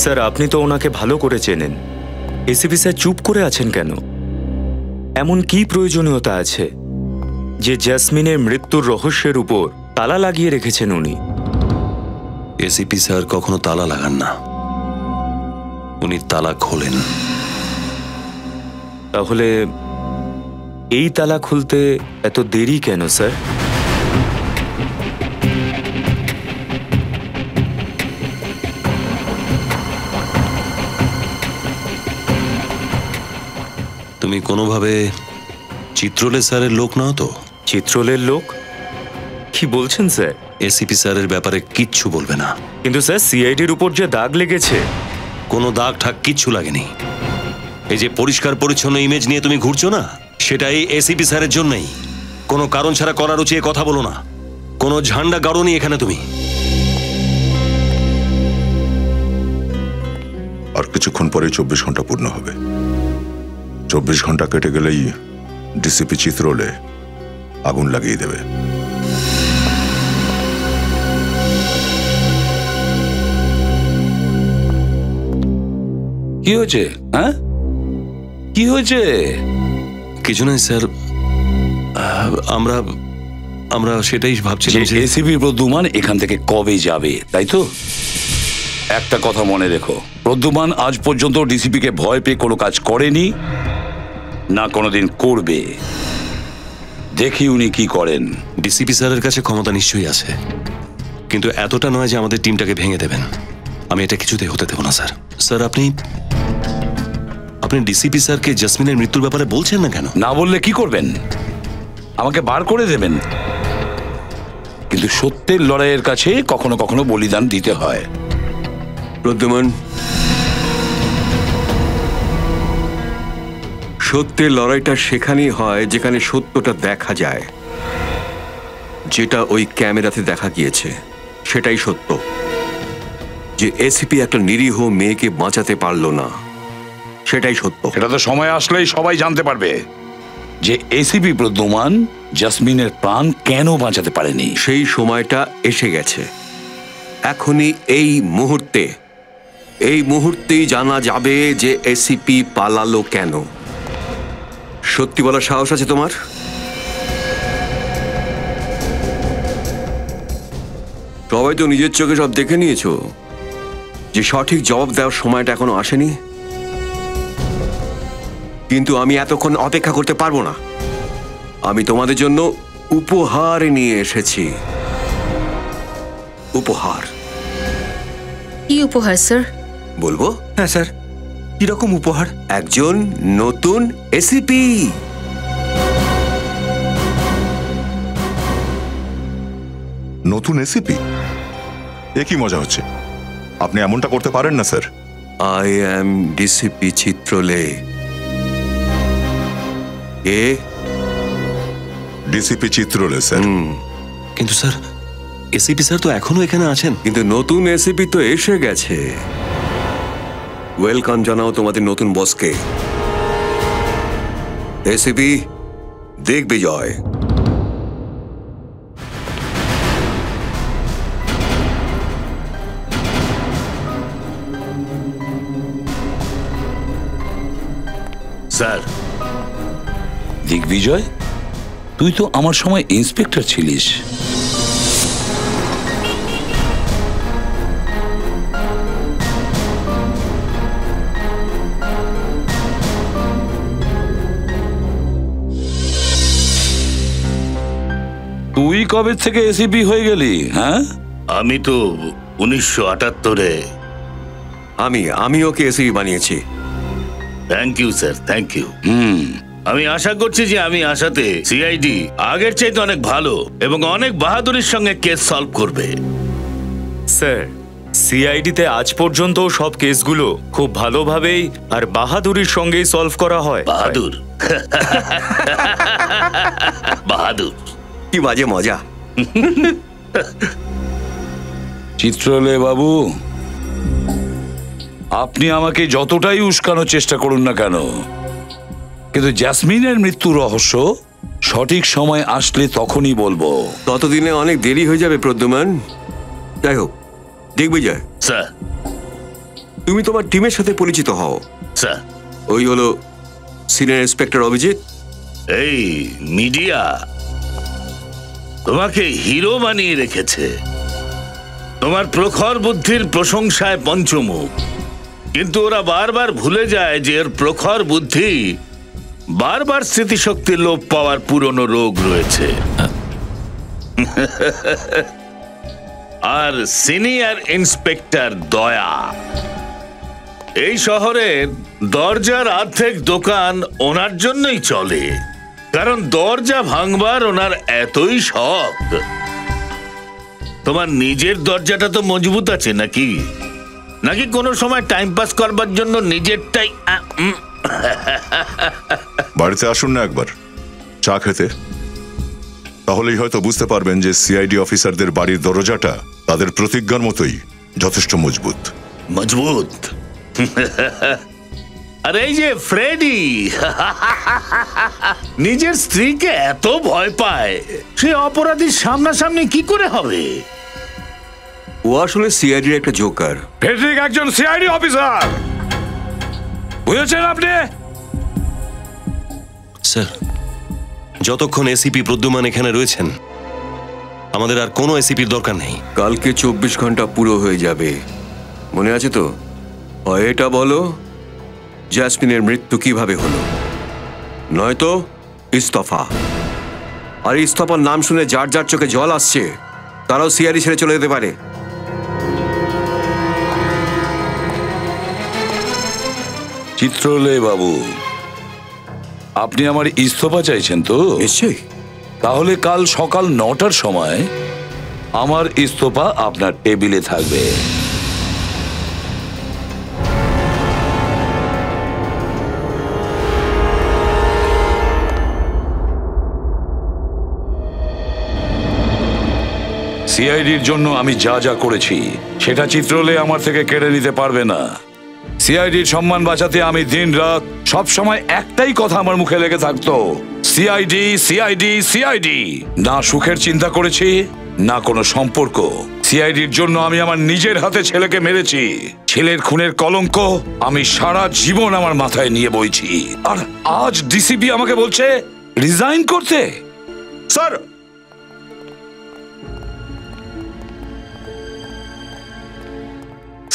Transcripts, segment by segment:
Sir আপনি তো ওনাকে ভালো করে চেনেন, এসিপি স্যার চুপ করে আছেন কেন? এমন কি প্রয়োজনীয়তা আছে যে জ্যাসমিনের মৃত্যুর রহস্যের উপর তালা লাগিয়ে রেখেছেন উনি? এসিপি স্যার কখনো তালা লাগান না, উনি তালা খোলেন। তাহলে এই তালা খুলতে এত দেরি কেন স্যার? তুমি কোনোভাবে চিত্রলে স্যারের লোক নাও তো? চিত্রলের লোক? কি বলছেন স্যার? এসিপি স্যারের ব্যাপারে কিচ্ছু বলবে না। কিন্তু স্যার সিআইডির উপর যে দাগ লেগেছে। কোনো দাগ ঠাক কিচ্ছু লাগেনি। এই যে পরিষ্কার পরিচ্ছন্ন ইমেজ নিয়ে তুমি ঘুরছো না, সেটাই এসিপি স্যারের জন্যই। কোনো কারণ ছাড়া করার উচিত কথা বলো না। কোনো ঝান্ডা গাড়োনি এখানে তুমি। আর কিছুক্ষণ পরে 24 ঘন্টা পূর্ণ হবে। 24 ঘন্টা কেটে গেলেই ডিসিপি চিত্রলে আগুন লাগিয়ে দেবে। কি হয়েছে? হ্যাঁ, কি হয়েছে? কিছু নয় স্যার, আমরা সেটাই ভাবছিলাম যে এসিপি প্রদ্যুমান এখান থেকে কবে যাবে, তাই তো? একটা কথা মনে রেখো, প্রদ্যুমান আজ পর্যন্ত ডিসিপি কে ভয় পেয়ে কোনো কাজ করেনি, না কোনোদিন করবে। দেখি উনি কি করেন। ডিসিপি স্যারের কাছে ক্ষমতা নিশ্চয়ই আছে, কিন্তু এতটা নয় যে আমাদের টিমটাকে ভেঙে দেবেন। আমি এটা কিছুতেই হতে দেব না স্যার। স্যার আপনি ডিসিপি স্যারকে জাসমিনের মৃত্যুর ব্যাপারে বলছেন না কেন? না বললে কি করবেন? আমাকে বার করে দেবেন? কিন্তু সত্যের লড়াইয়ের কাছে কখনো কখনো বলিদান দিতে হয়। প্রদ্যুমান, সত্যের লড়াইটা সেখানেই হয় যেখানে সত্যটা দেখা যায়। যেটা ওই ক্যামেরাতে দেখা গিয়েছে সেটাই সত্য, যে এসিপি একটা নিরীহ মেয়েকে বাঁচাতে পারলো না, সেটাই সত্য। এটা তো সময় আসলেই সবাই জানতে পারবে যে এসিপি প্রদ্যুমান জাসমিনের প্রাণ কেন বাঁচাতে পারেনি। সেই সময়টা এসে গেছে। এখনই এই মুহূর্তেই জানা যাবে যে এসিপি পালালো কেন। সত্যি বলার সাহস আছে তোমার? সবাই তো নিজের চোখে সব দেখে নিয়েছো যে সঠিক জবাব দেওয়ার সময়টা এখনো আসেনি। কিন্তু আমি এতক্ষণ অপেক্ষা করতে পারবো না। আমি তোমাদের জন্য উপহার নিয়ে এসেছি। উপহার। কি উপহার স্যার? বলবো? হ্যাঁ স্যার, কিরকম উপহার? একজন নতুন এসিপি। নতুন এসিপি? এ কি মজা হচ্ছে? আপনি এমনটা করতে পারেন না sir. I am DCP Chitrole. এ ডিসিপি চিত্রলে স্যার। কিন্তু স্যার, এসিপি স্যার তো এখনো এখানে আছেন। কিন্তু নতুন এসিপি তো এসে গেছে। ওয়েলকাম জানাও তোমাদের নতুন বসকে। এসিপি দিগ্বিজয়। স্যার। দিগ্বিজয়, তুই তো আমার সময় ইন্সপেক্টর ছিলিস। তুই কবে থেকে এসিপি হয়ে গেলি? হ্যাঁ, আমি তো 1978-এ। আমি ওকে এসিপি বানিয়েছি। Thank you sir, thank you. আমি আশা করছি যে আমি আসাতে সিআইডি আগের চাইতে অনেক ভালো এবং অনেক বাহাদুরির সঙ্গে কেস সলভ করবে। স্যার, সিআইডিতে আজ পর্যন্ত সব কেসগুলো খুব ভালোভাবেই আর বাহাদুরির সঙ্গেই সলভ করা হয়। বাহাদুর? বাহাদুর? কি বাজে মজা। চিত্রলে বাবু, আপনি আমাকে যতটাই উস্কানোর চেষ্টা করুন না কেন, কিন্তু জাসমিনের মৃত্যু রহস্য সঠিক সময় আসলে তখনই বলবো। ততদিনে অনেক দেরি হয়ে যাবে প্রদ্যুমান। যাই হোক, দিগ্বিজয় স্যার, তুমি তোমার টিমের সাথে পরিচিত হও। স্যার, ওই হলো সিনিয়র ইন্সপেক্টর অভিজিৎ। এই মিডিয়া তোমাকে হিরো বানিয়ে রেখেছে। তোমার প্রখর বুদ্ধির প্রশংসায় পঞ্চমুখ, কিন্তু ওরা বারবার ভুলে যায় যে এর প্রখর বুদ্ধি বারবার স্মৃতিশক্তির লোপ পাওয়ার পুরনো রোগ রয়েছে। আর সিনিয়র ইন্সপেক্টর দয়া, এই শহরের দরজার অর্ধেক দোকান ওনার জন্যই চলে, কারণ দরজা ভাঙবার ওনার এতই শখ। তোমার নিজের দরজাটা তো মজবুত আছে নাকি? নাকি কোনো সময় টাইম পাস করবার জন্য নিজেরটাই বাড়িতে আসুন না একবার চা খেতে, তাহলেই হয়তো বুঝতে পারবেন যে সিআইডি অফিসারদের বাড়ির দরজাটা তাদের প্রতিজ্ঞার মতোই যথেষ্ট মজবুত। মজবুত? আর এই যে ফ্রেডি নিজের স্ত্রীকে এত ভয় পায়, সে অপরাধীর সামনাসামনি কি করে হবে? ও আসলে সিআইডির একটা জোকার। ফেডরিক একজন সিআইডি অফিসার, বুঝেছেন আপনি? স্যার, যতক্ষণ এসিপি প্রদ্যুমান এখানে রয়েছেন আমাদের আর কোনো এসিপির দরকার নেই। কালকে 24 ঘন্টা পুরো হয়ে যাবে, মনে আছে তো? হয় এটা বলো জ্যাসমিনের মৃত্যু কিভাবে হলো, নয়তো ইস্তফা। আর ইস্তফার নাম শুনে যার যার চোখে জল আসছে তারাও সিআইডি ছেড়ে চলে যেতে পারে। চিত্রলে বাবু, আপনি আমার ইস্তফা চাইছেন তো? নিশ্চয়ই। তাহলে কাল সকাল 9টার সময় আমার ইস্তফা আপনার টেবিলে থাকবে। সিআইডির জন্য আমি যা যা করেছি সেটা চিত্রলে আমার থেকে কেড়ে নিতে পারবে না। সিআইডির সম্মান বাঁচাতে আমি দিন রাত সব সময় একটাই কথা আমার মুখে লেগে থাকতো, সিআইডি সিআইডি সিআইডি। না সুখের চিন্তা করেছি না কোনো সম্পর্ক। সিআইডির জন্য আমি আমার নিজের হাতে ছেলেকে মেরেছি। ছেলের খুনের কলঙ্ক আমি সারা জীবন আমার মাথায় নিয়ে বইছি। আর আজ ডিসিপি আমাকে বলছে রিজাইন করতে। স্যার,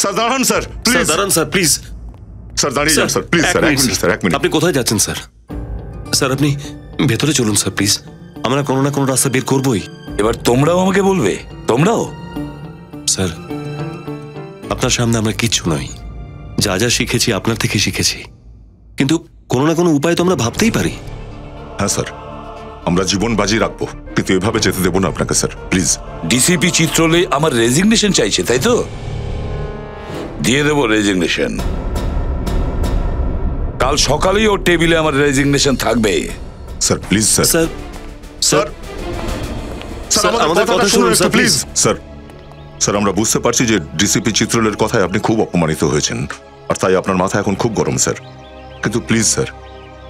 স্যার দাঁড়ান স্যার, প্লিজ দাঁড়ান স্যার, প্লিজ। স্যার দাঁড়িয়ে যান স্যার, প্লিজ স্যার, এক মিনিট স্যার, এক মিনিট। আপনি কোথায় যাচ্ছেন স্যার? স্যার আপনি ভেতরে চলুন স্যার, প্লিজ। আমরা কোনো না কোনো রাস্তা বের করবই। এবার তোমরাও আমাকে বলবে, তোমরাও। স্যার, আপনার সামনে আমরা কিচ্ছু নই। যা যা শিখেছি আপনার থেকে শিখেছি, কিন্তু কোনো না কোনো উপায় তো আমরা ভাবতেই পারি। হ্যাঁ স্যার, আমরা জীবন বাজি রাখবো, কিন্তু এভাবে যেতে দেবো না আপনাকে স্যার, প্লিজ। ডিসিপি চিত্রলে আমার রেজিগনেশন চাইছে, তাই তো? দিয়ে দেবো রেজিগনেশন। কাল সকালেই ওর টেবিলে আমার রেজিগনেশন থাকবে। Sir please sir, sir sir sir আমাদের কথা শুনুন স্যার, প্লিজ। স্যার, স্যার আমরা বুঝতে পারছি যে ডিসিপি চিত্রলের কথায় আপনি খুব অপমানিত হয়েছেন, আর তাই আপনার মাথা এখন খুব গরম স্যার। কিন্তু প্লিজ স্যার,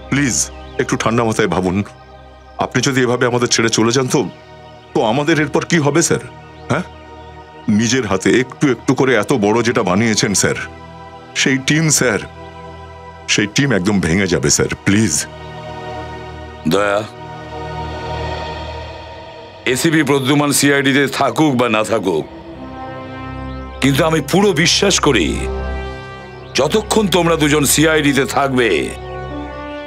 প্লিজ একটু ঠান্ডা মাথায় ভাবুন। আপনি যদি এভাবে আমাদের ছেড়ে চলে যান তো আমাদের এরপর কি হবে স্যার? হ্যাঁ, নিজের হাতে একটু একটু করে এত বড় যেটা বানিয়েছেন স্যার, সেই টিম স্যার, সেই টিম একদম ভেঙে যাবে স্যার, প্লিজ। দয়া, এসিপি প্রদ্যুমান সিআইডিতে থাকুক বা না থাকুক, কিন্তু আমি পুরো বিশ্বাস করি যতক্ষণ তোমরা দুজন সিআইডিতে থাকবে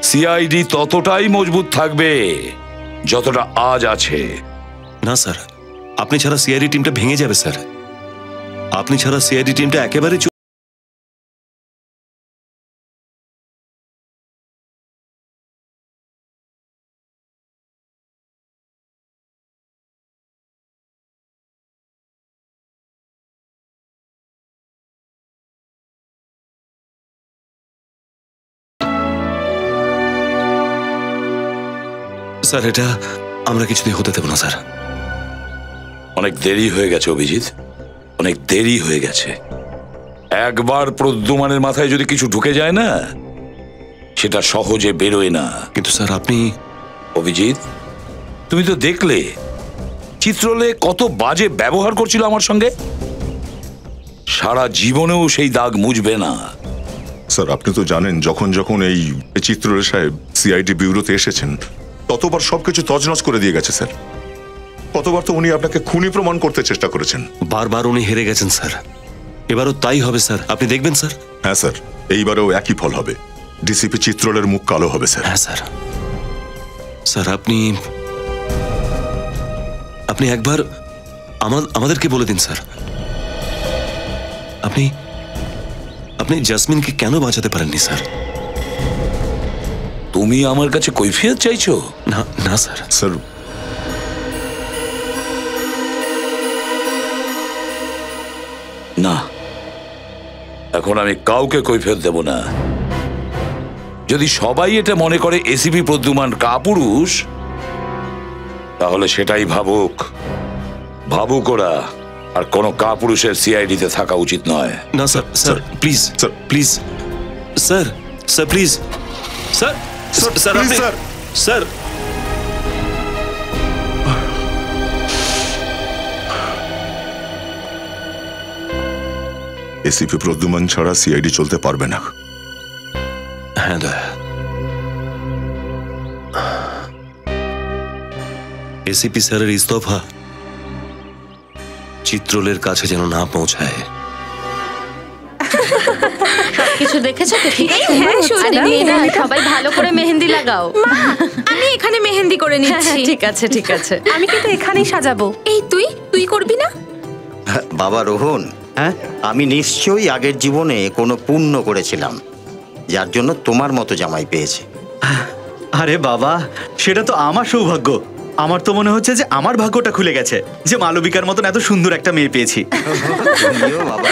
সিআইডি ততটাই মজবুত থাকবে যতটা আজ আছে। না স্যার, আপনি ছাড়া সিআইডি টিমটা ভেঙে যাবে স্যার। আপনি ছাড়া সিআইডি টিমটা একেবারে স্যার, এটা আমরা কিছুতেই হতে দেব না স্যার। অনেক দেরি হয়ে গেছে অভিজিৎ, অনেক দেরি হয়ে গেছে। একবার প্রদ্যুমানের মাথায় যদি কিছু ঢুকে যায় না, সেটা সহজে বেরোয় না। কিন্তু স্যার আপনি... অভিজিৎ, তুমি তো দেখলে চিত্রলে কত বাজে ব্যবহার করছিল আমার সঙ্গে। সারা জীবনেও সেই দাগ মুছবে না। স্যার আপনি তো জানেন যখন যখন এই চিত্রলেখা সাহেব সিআইডি ব্যুরোতে এসেছেন ততবার সবকিছু তছনছ করে দিয়ে গেছে স্যার। কতবার তো উনি আপনাকে খুনি প্রমাণ করতে চেষ্টা করেছেন। বারবার উনি হেরে গেছেন স্যার, এবারও তাই হবে স্যার, আপনি দেখবেন স্যার। হ্যাঁ স্যার, এইবারেও একই ফল হবে। ডিসিপি চিত্রলের মুখ কালো হবে স্যার। হ্যাঁ স্যার। স্যার আপনি একবার আমাদেরকে বলে দিন স্যার, আপনি জাসমিনকে কেন বাঁচাতে পারেননি স্যার? তুমি আমার কাছে কৈফিয়ত চাইছো? না না স্যার। স্যার না, এখন আমি কাউকে কৈফিয়ত দেব না। যদি সবাই এটা মনে করে এসিপি প্রদ্যুমান কাপুরুষ, তাহলে সেটাই ভাবুক ওরা। আর কোনো কাপুরুষের সিআইডিতে থাকা উচিত নয়। না sir, sir please, sir please, sir sir please, sir sir please sir sir ACP Pradyuman ছাড়া সিআইডি চলতে পারবে না। হ্যাঁ দয়া, এসিপি স্যারের ইস্তফা চিত্রলের কাছে যেন না পৌঁছায়। কিছু দেখেছো তো? ঠিক আছে। হ্যাঁ, আরে শুনছি। মেয়েরা সবাই ভালো করে মেহেন্দি লাগাও। আমি এখানে মেহেন্দি করে নিচ্ছি। ঠিক আছে ঠিক আছে। আমি কিন্তু এখানেই সাজাবো। এই তুই করবি না? বাবা রোহন, হ্যাঁ আমি নিশ্চয়ই আগের জীবনে কোনো পুণ্য করেছিলাম যার জন্য তোমার মতো জামাই পেয়েছি। আরে বাবা, সেটা তো আমার সৌভাগ্য। আমার তো মনে হচ্ছে যে আমার ভাগ্যটা খুলে গেছে, যে মালবিকার মতন এত সুন্দর একটা মেয়ে পেয়েছি। তুমিও বাবা।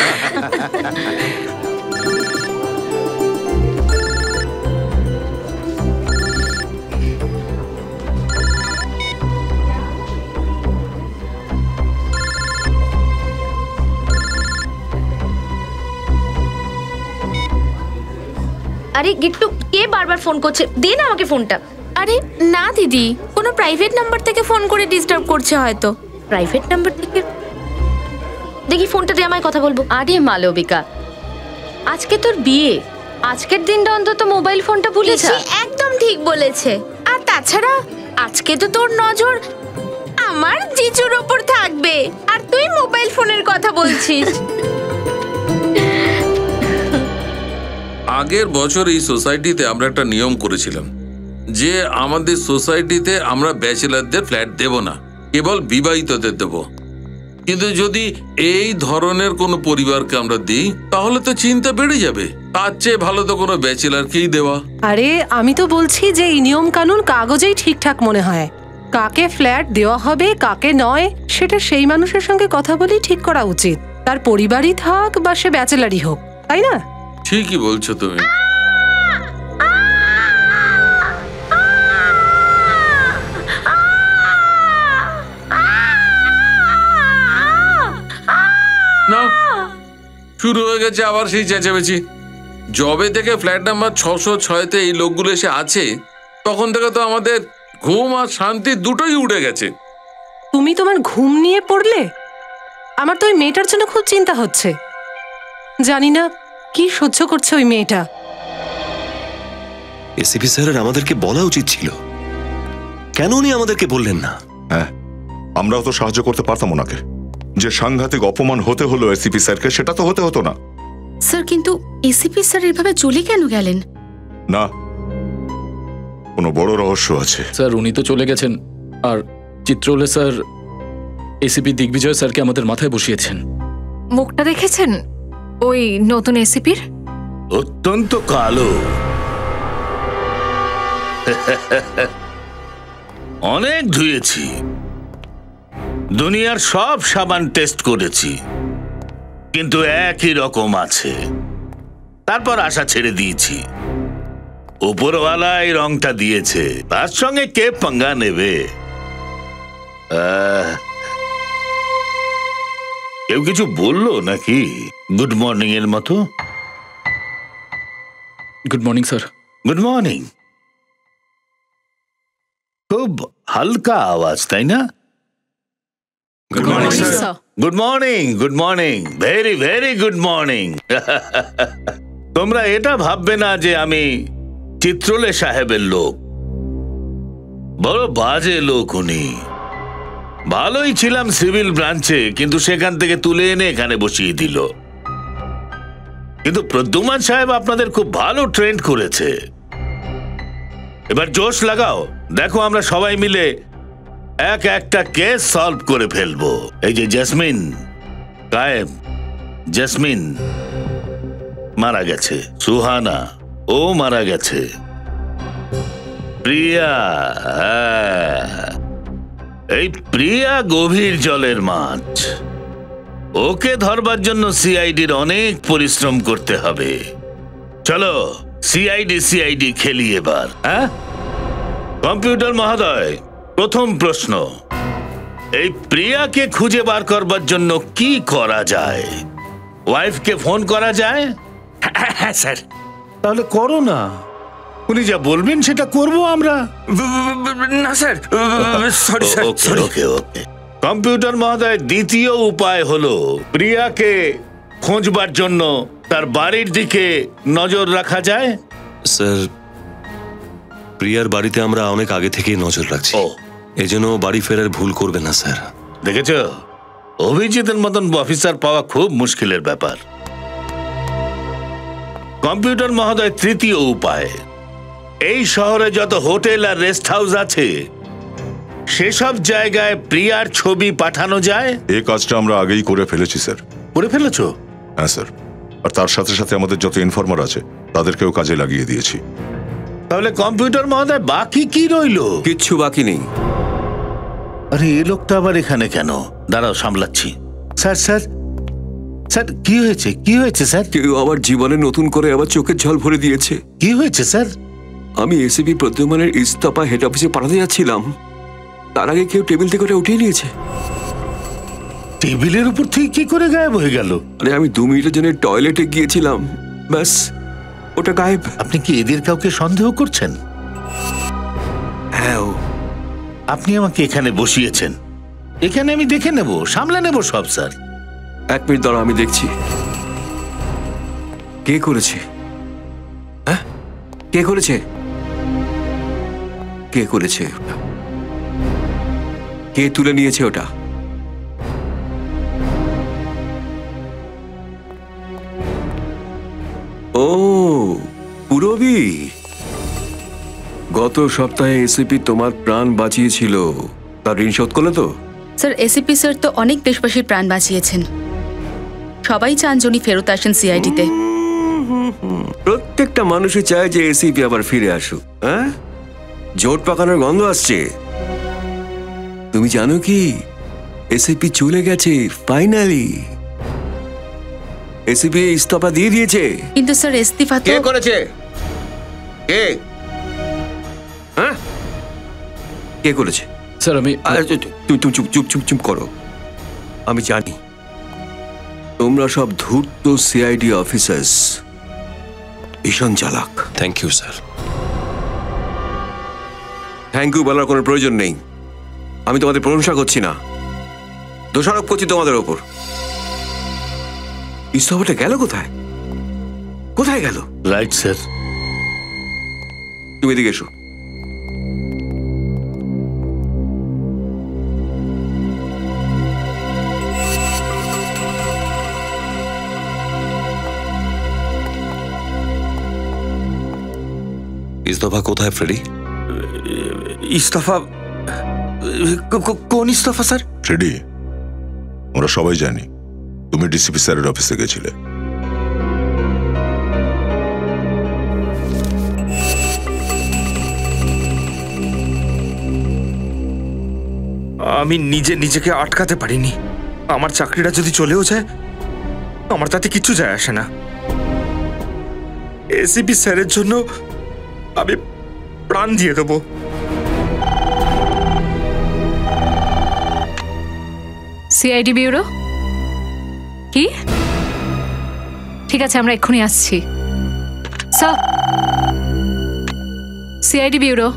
আরে গিট্টু, কে বারবার ফোন করছে? দে না আমাকে ফোনটা। আরে না দিদি, কোনো প্রাইভেট নাম্বার থেকে ফোন করে ডিস্টার্ব করছে হয়তো। প্রাইভেট নাম্বার থেকে? দেখি ফোনটা দিয়ে আমায় কথা বলবো। আরে মালবিকা, আজকে তোর বিয়ে, আজকের দিনটা অন্তত মোবাইল ফোনটা ভুলে যা। একদম ঠিক বলেছে। আর তাছাড়া আজকে তো তোর নজর আমার জিজুর ওপর থাকবে, আর তুই মোবাইল ফোনের কথা বলছিস। আগের বছর এই সোসাইটিতে আমরা একটা নিয়ম করেছিলাম যে আমাদের সোসাইটিতে আমরা ব্যাচেলারদের ফ্ল্যাট দেব না, কেবল বিবাহিতদের দেব। কিন্তু যদি এই ধরনের কোনো পরিবারকে আমরা দিই তাহলে তো চিন্তা বেড়ে যাবে। তার চেয়ে ভালো তো কোনো ব্যাচেলারকেই দেওয়া। আরে আমি তো বলছি যে এই নিয়ম কানুন কাগজেই ঠিকঠাক মনে হয়। কাকে ফ্ল্যাট দেওয়া হবে কাকে নয় সেটা সেই মানুষের সঙ্গে কথা বলেই ঠিক করা উচিত। তার পরিবারই থাক বা সে ব্যাচেলারই হোক, তাই না? ঠিকই বলছো তুমি। না, শুরু হয়ে গেছে আবার সেই চেঁচামেচি। জবে থেকে ফ্ল্যাট নাম্বার 606-তে এই লোকগুলো এসে আছে তখন থেকে তো আমাদের ঘুম আর শান্তি দুটোই উঠে গেছে। তুমি তোমার ঘুম নিয়ে পড়লে? আমার তো ওই মেয়েটার জন্য খুব চিন্তা হচ্ছে। জানি না কি সহ্য করছে ওই মেয়েটা। এসিপি স্যারের আমাদেরকে বলা উচিত ছিল, কেন উনি আমাদেরকে বললেন না? হ্যাঁ, আমরাও তো সাহায্য করতে পারতাম ওনাকে। যে সাংঘাতিক অপমান হতে হলো এসিপি স্যারকে, সেটা তো হতে হতো না। স্যার কিন্তু এসিপি স্যার এভাবে চলে কেন গেলেন? না, কোনো বড় রহস্য আছে। স্যার উনি তো চলে গেছেন, আর চিত্রলে স্যার এসিপি দিগ্বিজয় স্যারকে আমাদের মাথায় বসিয়েছেন। মুখটা দেখেছেন ওই নতুন এসিপির? অত্যন্ত কালো, অনেক ধুয়েছি, দুনিয়ার সব সাবান টেস্ট করেছি, কিন্তু একই রকম আছে। তারপর আশা ছেড়ে দিয়েছি। উপরওয়ালা এই রংটা দিয়েছে, তার সঙ্গে কে পাঙ্গা নেবে? কেউ কিছু বললো নাকি গুড মর্নিং এর মতো? Good morning sir. Good morning. খুব হালকা আওয়াজ, তাই না? Good morning sir. Good morning, very very good morning. তোমরা এটা ভাববে না যে আমি চিত্রলে সাহেবের লোক। বড় বাজে লোক উনি। ভালোই ছিলাম সিভিল ব্রাঞ্চে, কিন্তু সেখান থেকে তুলে এনে এখানে বসিয়ে দিল। কিন্তু প্রদ্যুমান সাহেব আপনাদের খুব ভালো ট্রেন্ড করেছে। এবার জোশ লাগাও, দেখো আমরা সবাই মিলে একটা কেস সলভ করে ফেলবো। এই যে জেসমিন, কায়েব, জেসমিন মারা গেছে, সুহানা ও মারা গেছে, প্রিয়া, এই প্রিয়া গভীর জলের মাছ। ওকে ধরবার জন্য সিআইডির অনেক পরিশ্রম করতে হবে। চলো সিআইডি খেলি এবার। হ্যাঁ, কম্পিউটার মহোদয়, প্রথম প্রশ্ন, এই প্রিয়াকে খুঁজে বার করবার জন্য কি করা যায়? ওয়াইফকে ফোন করা যায়? হ্যাঁ স্যার। তাহলে করো না, উনি যা বলবেন সেটা করব আমরা। না স্যার, সরি স্যার। ওকে। কম্পিউটার মহোদয়, দ্বিতীয় উপায় হলো প্রিয়াকে খোঁজবার জন্য তার বাড়ির দিকে নজর রাখা যায়। স্যার, প্রিয়ার বাড়িতে আমরা অনেক আগে থেকেই নজর রাখছি, এজন্য বাড়ি ফেরার ভুল করবে না স্যার। দেখেছ, অভিজিতের মতন অফিসার পাওয়া খুব মুশকিলের ব্যাপার। কম্পিউটার মহোদয়, তৃতীয় উপায়, এই শহরে যত হোটেল আর রেস্ট হাউস আছে সেসব জায়গায় প্রিয়ার ছবি পাঠানো যায়। এই কাজটা আমরা আগেই করে ফেলেছি স্যার। করে ফেলেছো? হ্যাঁ স্যার, আর তার সাথে সাথে আমাদের যত ইনফর্মার আছে তাদেরকেও কাজে লাগিয়ে দিয়েছি। তাহলে কম্পিউটার মহোদয়, বাকি কি রইলো? কিচ্ছু বাকি নেই। আরে, এই লোকটা আবার এখানে কেন? দাঁড়াও, সামলাচ্ছি। স্যার স্যার স্যার, কি হয়েছে স্যার? কেউ আমার জীবনে নতুন করে আবার চোখের জল ভরে দিয়েছে। কি হয়েছে স্যার? আমি এসিপি প্রদ্যুমানের ইস্তফা হেড অফিসে পাঠাতে যাচ্ছিলাম, তার আগে কেউ টেবিল থেকে ওটা উঠিয়ে নিয়েছে। টেবিলের উপর থেকে কি করে গায়েব হয়ে গেল? আরে, আমি 2 মিনিটের জন্য টয়লেটে গিয়েছিলাম, ব্যাস ওটা গায়েব। আপনি কি এদের কাউকে সন্দেহ করছেন? হ্যাঁ। আপনি আমাকে এখানে বসিয়েছেন, এখানে আমি দেখে নেব, সামলে নেব সব। স্যার 1 মিনিট দাঁড়া, আমি দেখছি কে করেছে। হ্যাঁ, কে করেছে? কে তুলে নিয়েছে ওটা? ও, পুরবী, গত সপ্তাহে এসিপি তোমার প্রাণ বাঁচিয়েছিল, তার ঋণ শোধ করলে তো? স্যার, এসিপি স্যার তো অনেক দেশবাসীর প্রাণ বাঁচিয়েছেন। সবাই চান যিনি ফেরত আসেন সিআইডিতে। প্রত্যেকটা মানুষই চায় যে এসিপি আবার ফিরে আসুক। হ্যাঁ, জোট পাকানোর গন্ধ আসছে। তুমি জানো কি, এসিপি চলে গেছে ফাইনালি। এসিপি ইস্তফা দিয়ে দিয়েছে। কিন্তু স্যার, ইস্তফা তো কে করেছে? কে? হ্যাঁ, কে করেছে? স্যার, আমি চুপ করো। আমি জানি তোমরা সব ধূর্ত সিআইডি অফিসার্স, ভীষণ চালাক। Thank you sir. Thank you বলার কোনো প্রয়োজন নেই। আমি তোমাদের প্রশংসা করছি না, দোষারোপ করছি তোমাদের ওপর। ইস্তফাটা গেল কোথায়? গেল? Right sir. তুমি এদিকে এসো। ইস্তফা কোথায় ফ্রেডি? ইস্তফা? কোন ইস্তফা স্যার? ফ্রেডি, আমরা সবাই জানি তুমি ডিসিপি স্যারের অফিসে গেছিলে। আমি নিজেকে আটকাতে পারিনি। আমার চাকরিটা যদি চলেও যায়, আমার তাতে কিচ্ছু যায় আসে না। এসিপি স্যারের জন্য আমি প্রাণ দিয়ে দেবো। CID bureau? কি? ঠিক আছে, আমরা এক্ষুনি আসছি। স্যার, সিআইডি ব্যুরো,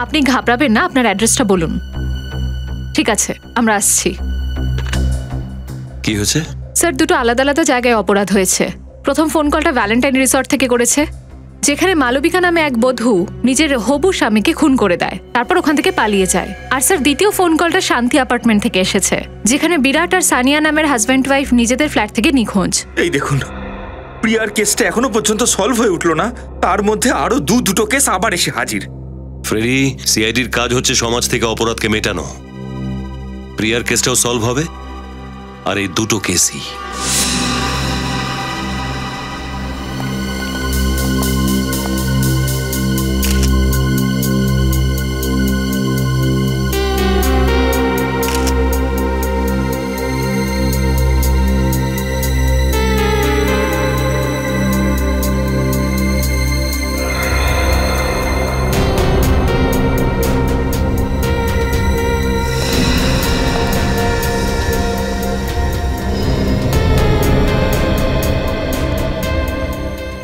আপনি ঘাবড়াবেন না, আপনার অ্যাড্রেসটা বলুন। ঠিক আছে, আমরা আসছি। কি হয়েছে? স্যার, দুটো আলাদা আলাদা জায়গায় অপরাধ হয়েছে। প্রথম ফোন কলটা ভ্যালেন্টাইন রিসর্ট থেকে করেছে, যেখানে মালবিকা নামে এক বধূ নিজের হবু স্বামীকে খুন করে দেয়, তারপর ওখান থেকে পালিয়ে যায়। আর স্যার, দ্বিতীয় ফোন কলটা শান্তি অ্যাপার্টমেন্ট থেকে এসেছে, যেখানে বিরাট আর সানিয়া নামের হাজব্যান্ড ওয়াইফ নিজেদের ফ্ল্যাট থেকে নিখোঁজ। এই দেখুন, প্রিয়ার কেসটা এখনো পর্যন্ত সলভ হয়ে উঠলো না, তার মধ্যে আরো দুটো কেস আবার এসে হাজির। ফ্রেডি, সিআইডির কাজ হচ্ছে সমাজ থেকে অপরাধকে মেটানো। প্রিয়ার কেসটাও সলভ হবে, আর এই দুটো কেসই।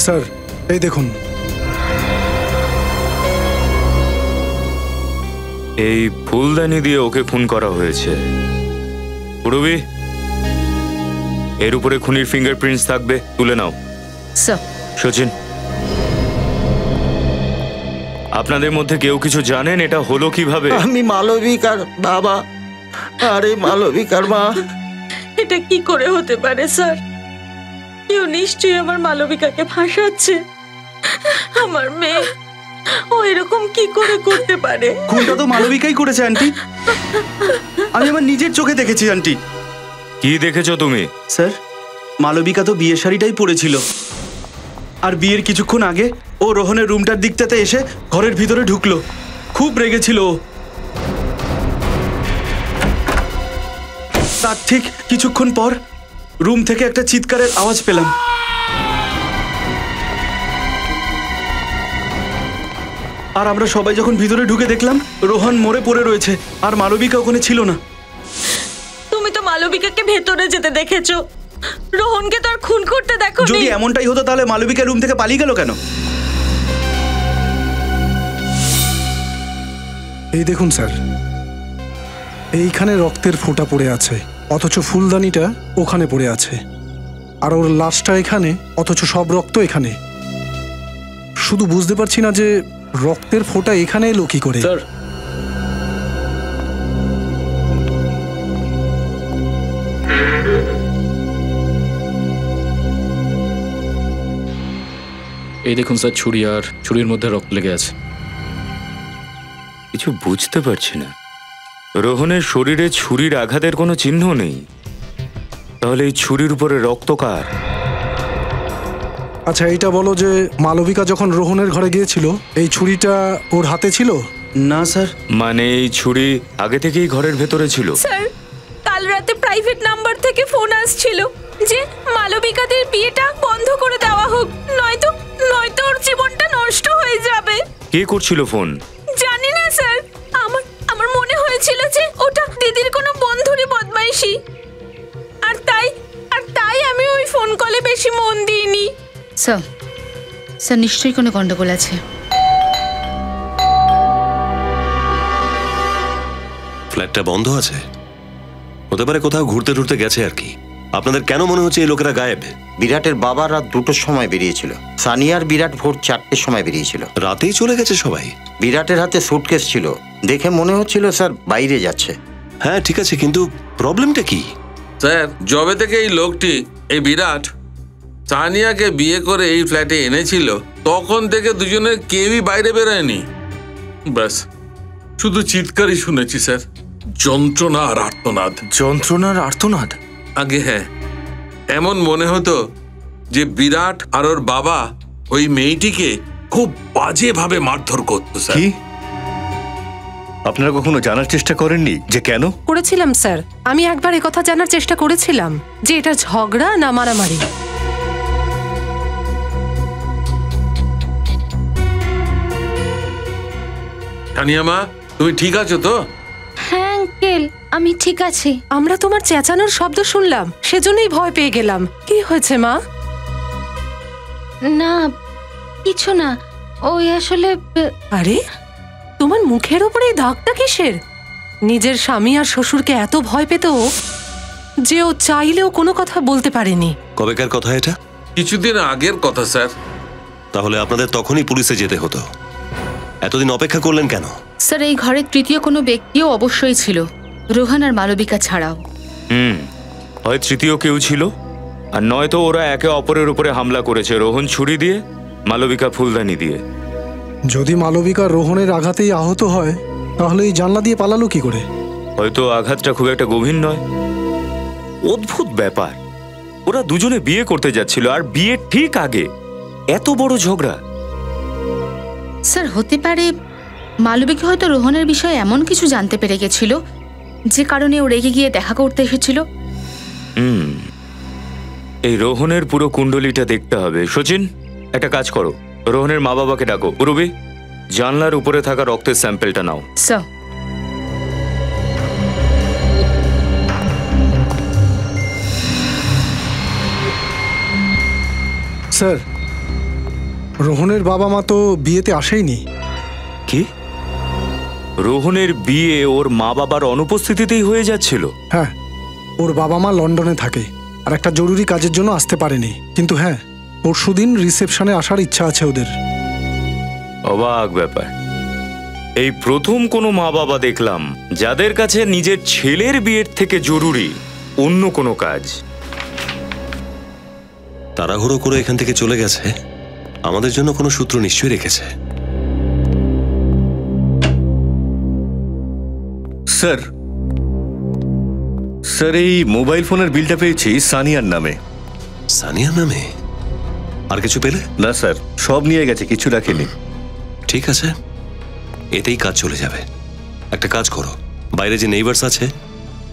স্যার, এই দেখুন। এই ফুলদানি দিয়ে ওকে খুন করা হয়েছে। পুরবি, এর উপরে খুনির ফিঙ্গারপ্রিন্টস থাকবে, তুলে নাও। স্যার। সচিন, আপনাদের মধ্যে কেউ কিছু জানেন এটা হলো কিভাবে? আমি মালবিকার বাবা, আরে মালবিকার মা। এটা কি করে হতে পারে স্যার? কেউ নিশ্চয়ই আমার মালবিকাকে ফাঁসাচ্ছে। আমার মেয়ে, ও এরকম কি করে করতে পারে? খুনটা তো মালবিকাই করেছে আন্টি। আমি আমার নিজের চোখে দেখেছি আন্টি। কি দেখেছো তুমি? স্যার, মালবিকা তো বিয়ের শাড়িটাই পরেছিল, আর বিয়ের কিছুক্ষণ আগে ও রোহনের রুমটার দিকটাতে এসে ঘরের ভিতরে ঢুকলো। খুব রেগেছিল ও। তার ঠিক কিছুক্ষণ পর রুম থেকে একটা চিৎকারের আওয়াজ পেলাম। আর আমরা সবাই যখন ভিতরে ঢুকে দেখলাম রোহন মরে পড়ে রয়েছে, আর মালবিকা ওখানে ছিল না। তুমি তো মালবিকাকে ভেতরে যেতে দেখেছো, রোহনকে তো আর খুন করতে দেখোনি। যদি এমনটাই হতো তাহলে মালবিকা রুম থেকে পালিয়ে গেল কেন? এই দেখুন স্যার, এইখানে রক্তের ফোঁটা পড়ে আছে, অথচ ফুলদানিটা ওখানে পড়ে আছে, আর ওর লাশটা এখানে, অথচ সব রক্ত এখানে। শুধু বুঝতে পারছি না যে রক্তের ফোঁটা এখানে এলো কি করে। স্যার, এই দেখুন স্যার, ছুরি আর ছুরির মধ্যে রক্ত লেগে আছে। কিছু বুঝতে পারছি না। রোহনের শরীরে ছুরির আঘাতের কোনো চিহ্ন নেই, তাহলে এই ছুরির উপরে রক্ত কার? আচ্ছা, এইটা বলো যে মালবিকা যখন রোহনের ঘরে গিয়েছিল এই ছুরিটা ওর হাতে ছিল? না স্যার। মানে এই ছুরি আগে থেকেই ঘরের ভেতরে ছিল? স্যার, কাল রাতে প্রাইভেট নাম্বার থেকে ফোন আসছিল যে মালবিকাদের বিয়েটা বন্ধ করে দেওয়া হোক, নয়তো ওর জীবনটা নষ্ট হয়ে যাবে। কে করছিল ফোন? জানি না স্যার, আমার মনে হয়েছিল যে ওটা দিদির কোনো বন্ধুরই বদমাইশি, আর তাই আমি ওই ফোন কলে বেশি মন দিইনি। স্যার, নিশ্চয়ই কোনো গন্ডগোল আছে। ফ্ল্যাটটা বন্ধ আছে, হতে পারে কোথাও ঘুরতে টুরতে গেছে আর কি। আপনাদের কেন মনে হচ্ছে এই লোকেরা গায়েব? বিরাটের বাবা রাত 2টোর সময় বেরিয়েছিল, সানিয়ার বিরাট ভোর 4টের সময় বেরিয়েছিল। রাতেই চলে গেছে সবাই? বিরাটের হাতে সুটকেস ছিল, দেখে মনে হচ্ছিল স্যার বাইরে যাচ্ছে। হ্যাঁ ঠিক আছে, কিন্তু প্রবলেমটা কি? স্যার, যবে থেকে এই লোকটি, এই বিরাট সানিয়াকে বিয়ে করে এই ফ্ল্যাটে এনেছিল, তখন থেকে দুজনের কেউই বাইরে বেরোয়নি। ব্যাস শুধু চিৎকারই শুনেছি স্যার, যন্ত্রণা আর আর্তনাদ। যন্ত্রণার আর্তনাদ? আগে হ্যাঁ, এমন মনে হতো যে বিরাট আর ওর বাবা ওই মেয়েটিকে খুব বাজেভাবে মারধর করতো স্যার। কি আপনারা কখনো জানার চেষ্টা করেননি যে কেন? করেছিলাম স্যার, আমি একবার একথা জানার চেষ্টা করেছিলাম যে এটা ঝগড়া না মারামারি। সানিয়া মা, তুমি ঠিক আছো তো? হ্যাঁ আঙ্কেল, আমি ঠিক আছি। আমরা তোমার চেঁচানোর শব্দ শুনলাম, সেজন্যই ভয় পেয়ে গেলাম। কি হয়েছে মা? না কিছু না, ওই আসলে। আরে তোমার মুখের উপরে এই দাগটা কিসের? নিজের স্বামী আর শ্বশুরকে এত ভয় পেত ও? যে ও চাইলেও কোনো কথা বলতে পারেনি। কবেকার কথা এটা? কিছুদিন আগের কথা স্যার। তাহলে আপনাদের তখনই পুলিশে যেতে হতো, এতদিন অপেক্ষা করলেন কেন? স্যার এই ঘরের তৃতীয় কোনো ব্যক্তিও অবশ্যই ছিল, রোহন আর মালবিকা ছাড়াও। হয় তৃতীয় কেউ ছিল, আর নয়তো ওরা একে অপরের উপরে হামলা করেছে, রোহন ছুরি দিয়ে, মালবিকা ফুলদানি দিয়ে। যদি মালবিকা রোহনের আঘাতেই আহত হয় তাহলে এই জানলা দিয়ে পালালো কি করে? হয়তো আঘাতটা খুব একটা গভীর নয়। অদ্ভুত ব্যাপার, ওরা দুজনে বিয়ে করতে যাচ্ছিল, আর বিয়ের ঠিক আগে এত বড় ঝগড়া। স্যার হতে পারে মালবিকা হয়তো রোহনের বিষয়ে এমন কিছু জানতে পেরে গেছিল যে কারণে ও রেগে গিয়ে দেখা করতে এসেছিল। এই রোহনের পুরো কুণ্ডলিটা দেখতে হবে। সচিন, একটা কাজ করো, রোহনের মা বাবাকে ডাকো। পুরবি, জানলার উপরে থাকা রক্তের স্যাম্পেলটা নাও। স্যার। স্যার, রোহনের বাবা মা তো বিয়েতে আসেইনি। কি? রোহনের বিয়ে ওর মা বাবার অনুপস্থিতিতেই হয়ে যাচ্ছিল? হ্যাঁ, ওর বাবা মা লন্ডনে থাকে আর একটা জরুরি কাজের জন্য আসতে পারেনি, কিন্তু হ্যাঁ পরশুদিন রিসেপশনে আসার ইচ্ছা আছে ওদের। অবাক ব্যাপার, এই প্রথম কোনো মা বাবা দেখলাম যাদের কাছে নিজের ছেলের বিয়ের থেকে জরুরি অন্য কোনো কাজ। তাড়াহুড়ো করে এখান থেকে চলে গেছে, আমাদের জন্য কোনো সূত্র নিশ্চয়ই রেখেছে। স্যার, স্যার এই মোবাইল ফোনের বিলটা পেয়েছি সানিয়ার নামে। সানিয়ার নামে? আর কিছু পেলে? না স্যার, সব নিয়ে গেছে, কিছু রাখেনি। ঠিক আছে, এতেই কাজ চলে যাবে। একটা কাজ করো, বাইরে যে নেইবার্স আছে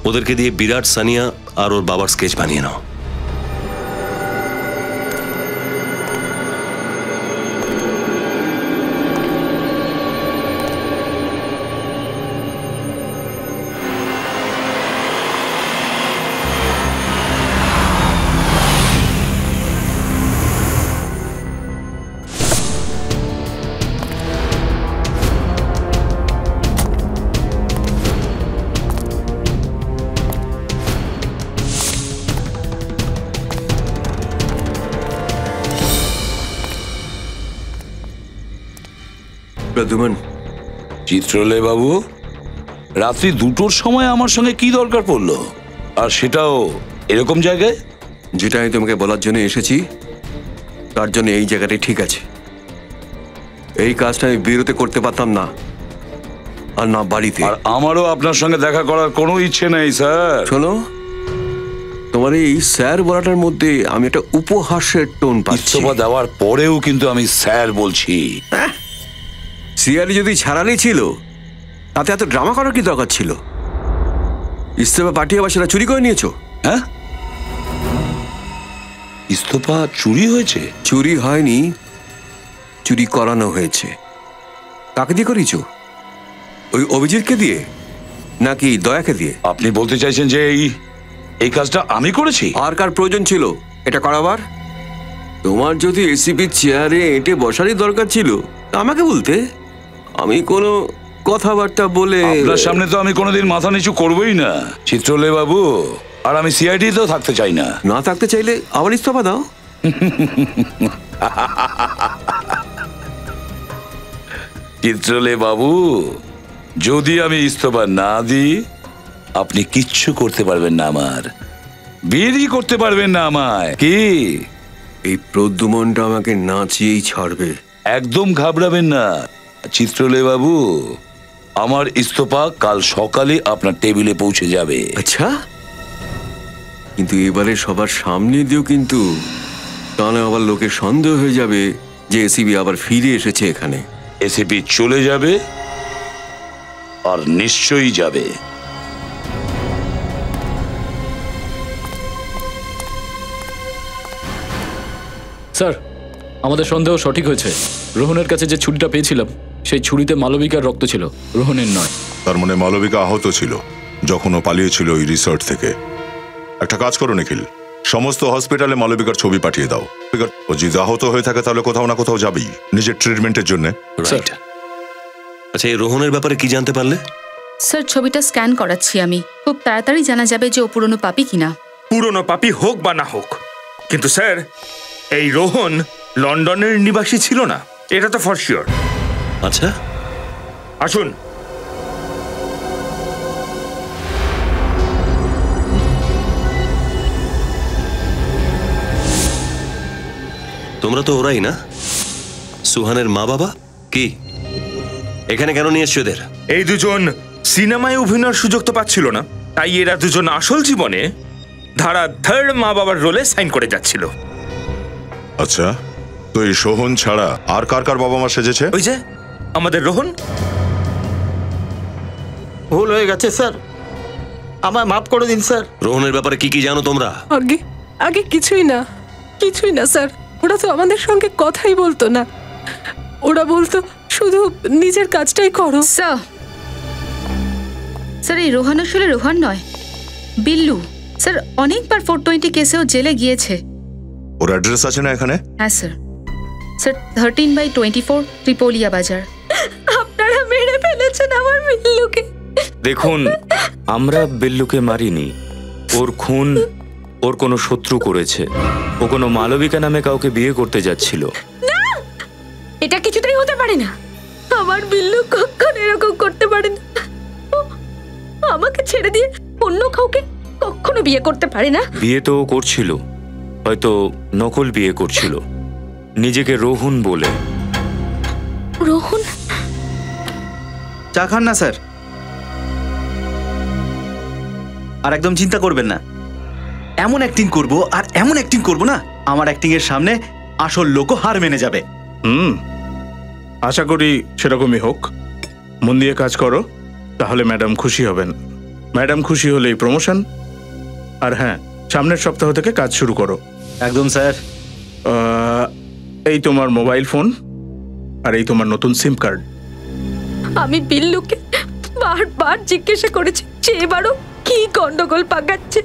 ওদেরকে দিয়ে বিরাট, সানিয়া আর ওর বাবার স্কেচ বানিয়ে নাও। চিত্রলে বাবু, রাত্রি 2টোর সময় আমার সঙ্গে কি দরকার পড়লো, আর সেটাও এরকম জায়গায়? যেটা আমি তোমাকে বলার জন্য এসেছি তার জন্য এই জায়গাটাই ঠিক আছে। এই কাজটা আমি বিরতে করতে পারতাম না, আর না বাড়িতে। আর আমারও আপনার সঙ্গে দেখা করার কোনো ইচ্ছে নেই স্যার। শোনো, তোমার এই স্যার বলাটার মধ্যে আমি একটা উপহাসের টোন পাচ্ছি। ইস্তফা দেওয়ার পরেও কিন্তু আমি স্যার বলছি। সিআরই যদি ছাড়ানি ছিল তাতে এত ড্রামা করার কি দরকার ছিল? ইস্তফা পাঠিয়ে আবার সেটা চুরি করে নিয়েছো? হ্যাঁ, ইস্তফা চুরি হয়েছে? চুরি হয়নি, চুরি করানো হয়েছে। কাকে দিয়ে করিয়েছো? ওই অভিজিৎকে দিয়ে নাকি দয়াকে দিয়ে? আপনি বলতে চাইছেন যে এই কাজটা আমি করেছি? আর কার প্রয়োজন ছিল এটা করাবার? তোমার যদি এসিপি চেয়ারে এঁটে বসারই দরকার ছিল আমাকে বলতে। আমি কোনো কথাবার্তা বলে আপনার সামনে তো আমি কোনোদিন মাথা নিচু করবই না চিত্রলে বাবু, আর আমি সিআইডি তেও থাকতে চাই না। না থাকতে চাইলে আবার ইস্তফা দাও। চিত্রলে বাবু, যদি আমি ইস্তফা না দিই আপনি কিচ্ছু করতে পারবেন না, আমার বিয়েই করতে পারবেন না আমায়। কি এই প্রদ্যুমনটা আমাকে নাচিয়েই ছাড়বে। একদম ঘাবড়াবেন না চিত্রলে বাবু, আমার ইস্তফা কাল সকালে আপনার টেবিলে পৌঁছে যাবে। আচ্ছা, কিন্তু এবারে সবার সামনে দিও কিন্তু, তাহলে আবার লোকের সন্দেহ হয়ে যাবে যে এসিবি আবার ফিরে এসেছে এখানে। এসিপি চলে যাবে, আর নিশ্চয়ই যাবে। স্যার, আমাদের সন্দেহ সঠিক হয়েছে। রোহনের কাছে যে ছুরিটা পেয়েছিলাম সেই ছুরিতে মালবিকার রক্ত ছিল, রোহনের নয়। তার মানে মালবিকা আহত ছিল যখন ও পালিয়েছিল ওই রিসর্ট থেকে। একটা কাজ করো নিখিল, সমস্ত হসপিটালে মালবিকার ছবি পাঠিয়ে দাও। ও যদি আহত হয়ে থাকে তাহলে কোথাও না কোথাও যাবেই নিজের ট্রিটমেন্টের জন্য। আচ্ছা, এই রোহনের ব্যাপারে কি জানতে পারলে? স্যার ছবিটা স্ক্যান করাচ্ছি আমি, খুব খুব তাড়াতাড়ি জানা যাবে যে ও পুরনো পাপী কিনা। পুরনো পাপী হোক বা না হোক, কিন্তু স্যার এই রোহন লন্ডনের নিবাসী ছিল না, এটা তো ফর শিওর। আচ্ছা আসুন। তোমরা তো ওরাই না, সুহানের মা বাবা? কি এখানে কেন নিয়ে এসছো এদের? এই দুজন সিনেমায় অভিনয়ের সুযোগ তো পাচ্ছিল না, তাই এরা দুজন আসল জীবনে ধারা 3 মা বাবার রোলে সাইন করে যাচ্ছিল। আচ্ছা, তো এই সোহন ছাড়া আর কার কার বাবা মা সেজেছে? ওই যে আমাদের রোহন। ভুল হয়ে গেছে স্যার, আমায় মাফ করে দিন স্যার। রোহনের ব্যাপারে কি কি জানো তোমরা? আগে আগে কিছুই না স্যার। ওরা তো আমাদের সঙ্গে কথাই বলতো না, ওরা বলতো শুধু নিজের কাজটাই করো। স্যার এই রোহান আসলে রোহান নয়, বিল্লু। স্যার অনেকবার 420 কেসেও জেলে গিয়েছে। ওর অ্যাড্রেস আছে না এখানে? হ্যাঁ স্যার। স্যার 13/24 ত্রিপোলিয়া বাজার। আপনারা মেরে ফেলেছেন আমার বিল্লুকে। দেখুন, আমরা বিল্লুকে মারিনি। ওর খুন ওর কোনো শত্রু করেছে। ও কোনো মালবিকা নামে কাউকে বিয়ে করতে যাচ্ছিল। না, এটা কিছুতেই হতে পারে না। আমার বিল্লু কখনো এরকম করতে পারে না। আমাকে ছেড়ে দিয়ে অন্য কাউকে কখনো বিয়ে করতে পারে না। বিয়ে তো ও করছিল, হয়তো নকল বিয়ে করছিল, নিজেকে রোহন বলে। রোহন? চা খান না স্যার। আর একদম চিন্তা করবেন না, এমন অ্যাক্টিং করব আর এমন অ্যাক্টিং করব না, আমার অ্যাক্টিং এর সামনে আসল লোকও হার মেনে যাবে। আশা করি সেরকমই হোক। মন দিয়ে কাজ করো, তাহলে ম্যাডাম খুশি হবেন। ম্যাডাম খুশি হলেই প্রমোশন। আর হ্যাঁ, সামনের সপ্তাহ থেকে কাজ শুরু করো। একদম স্যার। এই তোমার মোবাইল ফোন, আর এই তোমার নতুন সিম কার্ড। আমি বিল্লুকে বারবার জিজ্ঞাসা করেছি যে এবারও কি গন্ডগোল পাকাচ্ছে,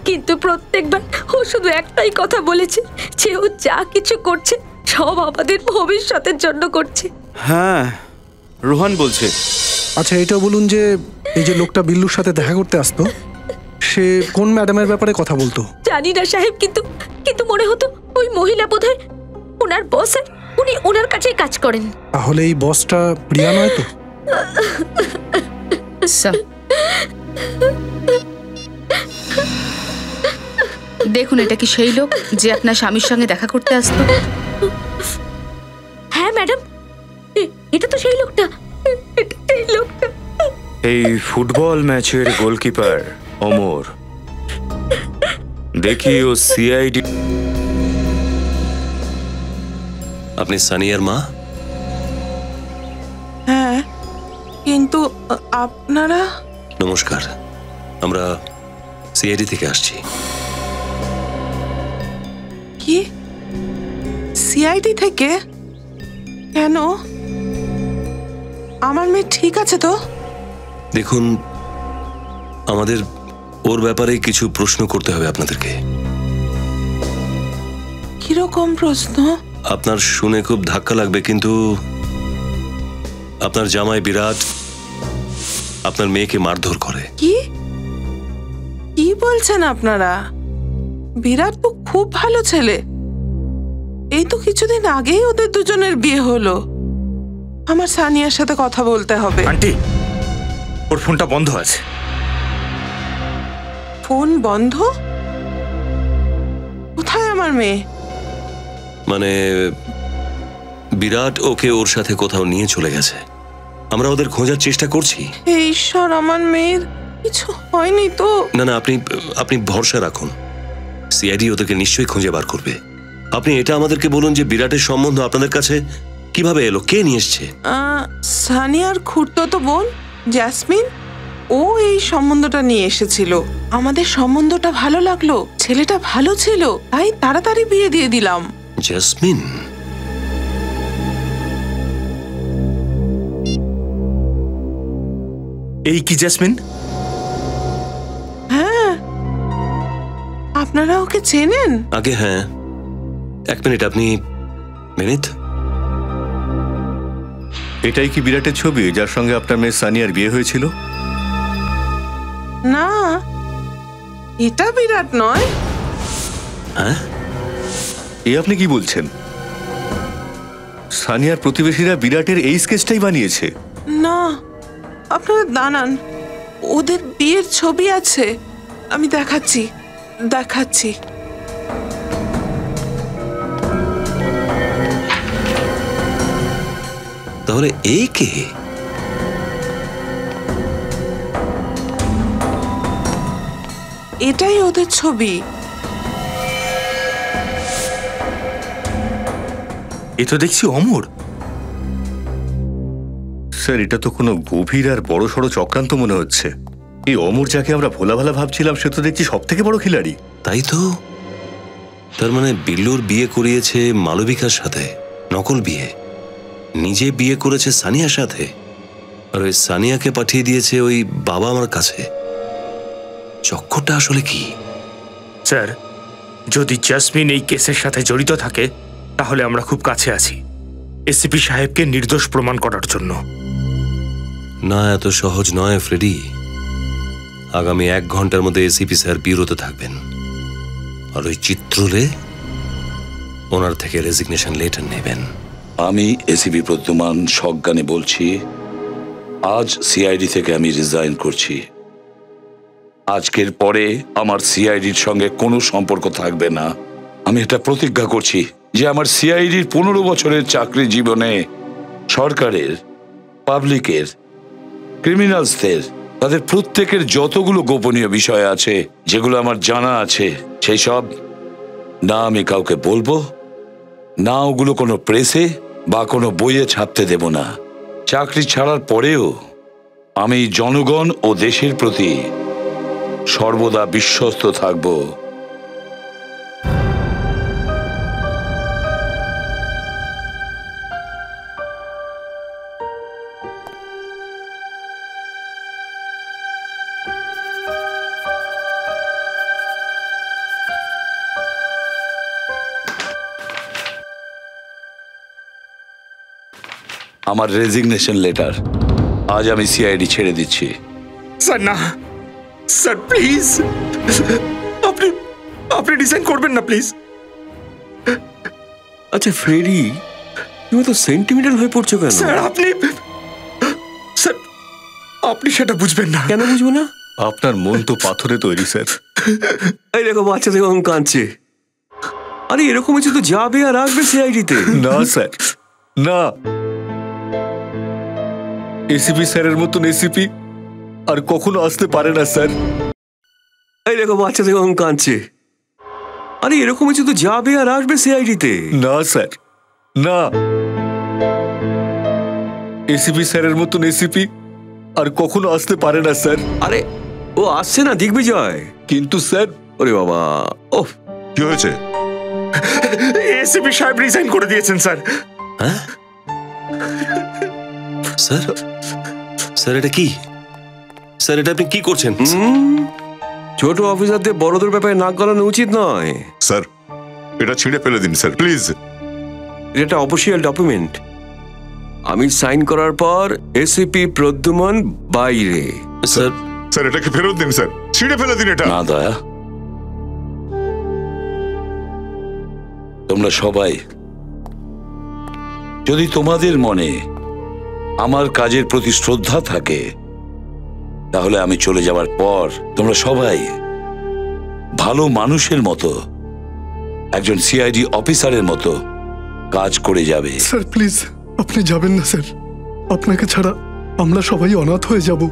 কিন্তু প্রত্যেকবার ও শুধু একটাই কথা বলেছে যে ও যা কিছু করছে সব আমাদের ভবিষ্যতের জন্য করছে। হ্যাঁ, রোহান বলছে। আচ্ছা, এটা বলুন যে এই যে লোকটা বিল্লুর সাথে দেখা করতে আসতো, সে কোন ম্যাডামের ব্যাপারে কথা বলতো? জানি না সাহেব, কিন্তু মনে হতো ওই মহিলা বোধহয় ওনার বস, উনি ওনার কাছেই কাজ করেন। তাহলে এই বসটা প্রিয়া নয় তো? দেখুন, এটা কি সেই লোক যে আপনার স্বামীর সঙ্গে দেখা করতে আসতো? হ্যাঁ ম্যাডাম, এটা তো সেই লোকটা। এই ফুটবল ম্যাচের গোলকিপার অমর, দেখি ও সিআইডি। আপনি সানিয়ার মা? হ্যাঁ, কিন্তু আপনারা? নমস্কার, আমরা সিআইডি থেকে আসছি। কি? সিআইডি থেকে? কেন? আমার মেয়ে ঠিক আছে তো? দেখুন, আমাদের ওর ব্যাপারে কিছু প্রশ্ন করতে হবে আপনাদেরকে। কিরকম প্রশ্ন? আপনার শুনে খুব ধাক্কা লাগবে, কিন্তু আপনার জামাই বিরাট আপনার মেয়েকে মারধর করে। কি কি বলছেন আপনারা? বিরাট তো খুব ভালো ছেলে। এই তো কিছুদিন আগেই ওদের দুজনের বিয়ে হলো। আমার সানিয়ার সাথে কথা বলতে হবে। আন্টি, ওর ফোনটা বন্ধ আছে। ফোন বন্ধ? কোথায় আমার মেয়ে? মানে বিরাট ওকে ওর সাথে কোথাও নিয়ে চলে গেছে। আমরা ওদের খোঁজার চেষ্টা করছি। হে ঈশ্বর, আমার মেয়ের কিছু হয়নি তো? না না, আপনি ভরসা রাখুন, সিআইডি ওদেরকে নিশ্চয়ই খুঁজে বার করবে। আপনি এটা আমাদেরকে বলুন যে বিরাটের সম্বন্ধ আপনাদের কাছে কিভাবে এলো, কে নিয়ে এসছে? সানিয়ার খুড়তো বোন জ্যাসমিন, ও এই সম্বন্ধটা নিয়ে এসেছিল। আমাদের সম্বন্ধটা ভালো লাগলো, ছেলেটা ভালো ছিল, তাই তাড়াতাড়ি বিয়ে দিয়ে দিলাম। জ্যাসমিন? এই কি জ্যাসমিন? হ্যাঁ, আপনারা ওকে চেনেন? আগে হ্যাঁ। এক মিনিট, আপনি মিনিট। এটাই কি বিরাটের ছবি যার সঙ্গে আপনার মেয়ে সানিয়ার বিয়ে হয়েছিল? না, এটা বিরাট নয়। হ্যাঁ, এ আপনি কি বলছেন? সানিয়ার প্রতিবেশীরা বিরাটের এই স্কেচটাই বানিয়েছে। না, আপনারা দাঁড়ান, ওদের বিয়ের ছবি আছে, আমি দেখাচ্ছি দেখাচ্ছি। তাহলে এই কে? এটাই ওদের ছবি। এ তো দেখছি অমর। স্যার, এটা তো কোনো গভীর আর বড় সড়ো চক্রান্ত মনে হচ্ছে। এই অমর যাকে আমরা ভোলা ভালা ভাবছিলাম, সে তো দেখছি সব থেকে বড় খিলাড়ি। তাই তো। তার মানে বিল্লুর বিয়ে করিয়েছে মালবিকার সাথে, নকল বিয়ে। নিজে বিয়ে করেছে সানিয়ার সাথে, আর ওই সানিয়াকে পাঠিয়ে দিয়েছে ওই বাবা আমার কাছে। চক্করটা আসলে কি? স্যার, যদি জাসমিন এই কেসের সাথে জড়িত থাকে তাহলে আমরা খুব কাছে আছি এসিপি সাহেবকে নির্দোষ প্রমাণ করার জন্য। না, এত সহজ নয় ফ্রেডি। আগামী 1 ঘন্টার মধ্যে এসিপি স্যার বিরত থাকবেন, আর ওই চিত্রলে ওনার থেকে রেজিগনেশন লেটার নেবেন। আমি এসিপি প্রদ্যুমান সজ্ঞানে বলছি, আজ সিআইডি থেকে আমি রিজাইন করছি। আজকের পরে আমার সিআইডির সঙ্গে কোনো সম্পর্ক থাকবে না। আমি এটা প্রতিজ্ঞা করছি যে আমার সিআইডির 15 বছরের চাকরি জীবনে সরকারের, পাবলিকের, ক্রিমিনালসদের, তাদের প্রত্যেকের যতগুলো গোপনীয় বিষয় আছে, যেগুলো আমার জানা আছে, সেই সব না আমি কাউকে বলবো না, ওগুলো কোনো প্রেসে বা কোনো বইয়ে ছাপতে দেব না। চাকরি ছাড়ার পরেও আমি জনগণ ও দেশের প্রতি সর্বদা বিশ্বস্ত থাকব। আমার রেজিগনেশন লেটার। আজ আমি সিআইডি ছেড়ে দিচ্ছি। স্যার না, স্যার প্লিজ, আপনি ডিজাইন করবেন না প্লিজ। আচ্ছা ফ্রেডি, তুমি তো সেন্টিমেন্টাল হয়ে পড়ছো কেন? স্যার আপনি সেটা বুঝবেন না। কেন বুঝবো না? আপনার মন তো পাথরে তৈরি স্যার। এই দেখো, বাচ্চা দেখো কাঁদছে। আরে এরকম কিছু তো যাবে আর আসবে সিআইডিতে। না স্যার, না। এসিপি স্যারের মতন এসিপি আর কখনো আসতে পারে না স্যার। এই দেখো, বাচ্চা দেখো কাঁদছে। আরে এরকম কিছু তো যাবে আর আসবে সিআইডিতে। না স্যার, না। এসিপি স্যারের মতন এসিপি আর কখনো আসতে পারে না স্যার। আরে ও আসছে না দিগ্বিজয়। কিন্তু স্যার, ওরে বাবা, ও কি হয়েছে? এসিপি সাহেব রিজাইন করে দিয়েছেন স্যার। হ্যাঁ স্যার, স্যার এটা কি? স্যার এটা আপনি কি করছেন? ছোট অফিসারদের বড়দের ব্যাপারে নাক গলানো উচিত নয়। স্যার, এটা ছিঁড়ে ফেলে দিন স্যার, প্লিজ। এটা অফিসিয়াল ডকুমেন্ট। আমি সাইন করার পর এসিপি প্রদ্যুমান বাইরে। স্যার, স্যার এটাকে ফেরত দিন স্যার, ছিঁড়ে ফেলে দিন এটা। না দয়া, তোমরা সবাই যদি তোমাদের মনে আমার কাজের প্রতি শ্রদ্ধা থাকে, তাহলে আমি চলে যাওয়ার পর তোমরা সবাই ভালো মানুষের মতো, একজন সিআইডি অফিসারের মতো কাজ করে যাবে। স্যার প্লিজ, আপনি যাবেন না স্যার। আপনাকে ছাড়া আমরা সবাই অনাথ হয়ে যাব।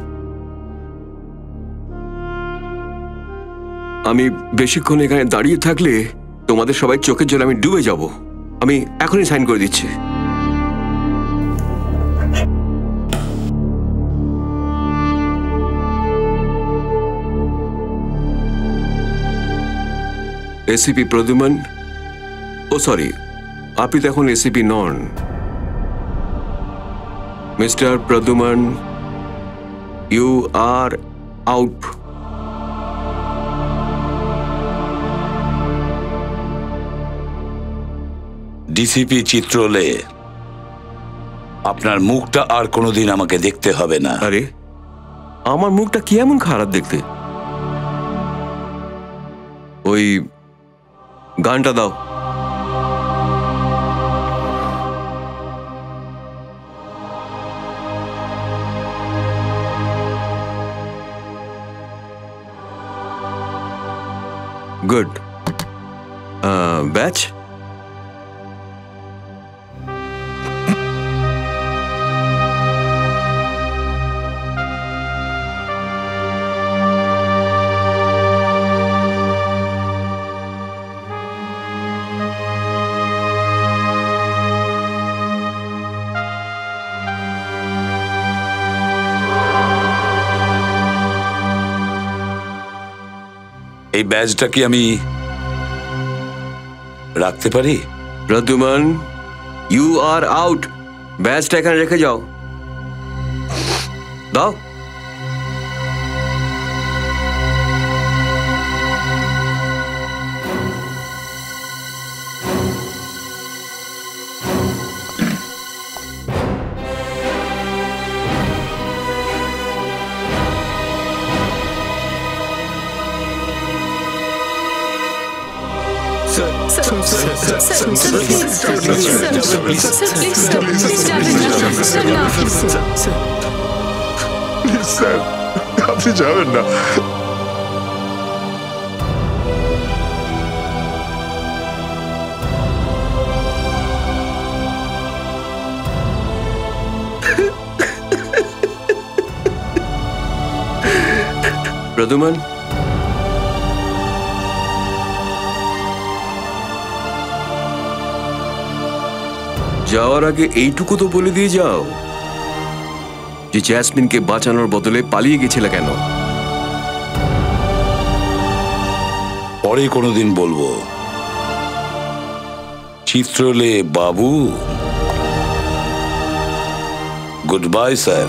আমি বেশিক্ষণ এখানে দাঁড়িয়ে থাকলে তোমাদের সবাই চোখের জলে আমি ডুবে যাব। আমি এখনই সাইন করে দিচ্ছি। এসিপি প্রদ্যুমান, ও সরি, আপনি তো এখন এসিপি নন। Mister Pradyuman, you are out. DCP Chitrole, আপনার মুখটা আর কোনোদিন আমাকে দেখতে হবে না। আরে আমার মুখটা কি এমন খারাপ দেখতে? ওই গানটা দাও। গুড। ব্যাচ এই ব্যাজটা কি আমি রাখতে পারি? Pradyuman, you are out. ব্যাচটা এখানে রেখে যাও। দাও। স্যার, আপনি যাবেন না। প্রদ্যুমান, যাওয়ার আগে এইটুকু তো বলে দিয়ে যাও যে জ্যাসমিনকে বাঁচানোর বদলে পালিয়ে গেছিলে কেন? পরে কোনোদিন বলবো। চিত্রলে বাবু, গুড বাই স্যার।